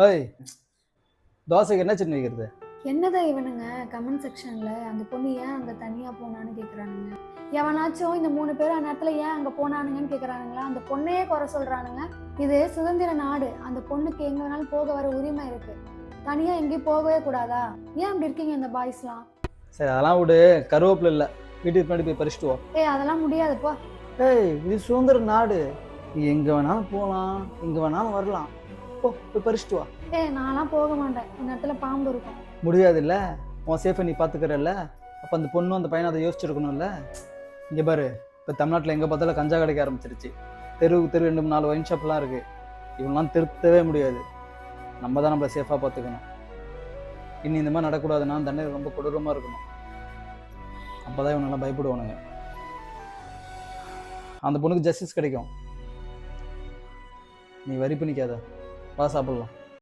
ஏய், தோசைக்கு என்ன சட்னி வைக்கிறது? என்னதான் இவனுங்க கமெண்ட் செக்ஷன்ல அந்த பொண்ணு ஏன் அங்க தனியா போனான்னு கேக்குறானுங்க. எவனாச்சும் இந்த 3 பேரும் அந்த இடத்துல ஏன் அங்க போனானுங்கன்னு கேக்குறானுங்களா? அந்த பொண்ணையே குறை சொல்றானுங்க. இது சுதந்திர நாடு, அந்த பொண்ணுக்கு எங்க வேணாலும் போக வர உரிமை இருக்கு. தனியா எங்கேயும் போகவே கூடாதா? ஏன் அப்படி இருக்கீங்க இந்த பாய்ஸ்லாம்? சரி, அதெல்லாம் விடு. கருவேப்பிலை இல்லை, வீட்டுக்கு பின்னாடி போய் பறிச்சுட்டு வா. அதெல்லாம் முடியாதுப்பா. ஏய், இது சுதந்திர நாடு, நீ எங்க வேணாலும் போகலாம், எங்க வேணாலும் வரலாம். போய் பறிச்சுட்டு வா. நான்லாம் போக மாட்டேன். இந்த இடத்துல பாம்பு இருக்கும். முடியாது இல்ல, உன் சேஃபை நீ பாத்துக்கிறல்ல. அப்ப அந்த பொண்ணும் அந்த பையனை அதை யோசிச்சிருக்கணும்ல. இங்க பாரு, இப்ப தமிழ்நாட்டுல எங்க பார்த்தாலும் கஞ்சா கிடைக்க ஆரம்பிச்சிருச்சு. தெருவுக்கு தெரு 2-4 ஒயின் ஷாப்லாம் இருக்கு. இவங்கெல்லாம் திருத்தவே முடியாது. நம்ம தான் நம்மளை சேஃபா பார்த்துக்கணும். இனி இந்த மாதிரி நடக்கூடாதுன்னா தண்டனை ரொம்ப கொடூரமா இருக்கணும். அப்பதான் இவனெல்லாம் பயப்படுவானுங்க. அந்த பொண்ணுக்கு ஜஸ்டிஸ் கிடைக்கும். நீ வரி பண்ணிக்காத, வா சாப்பிடலாம்.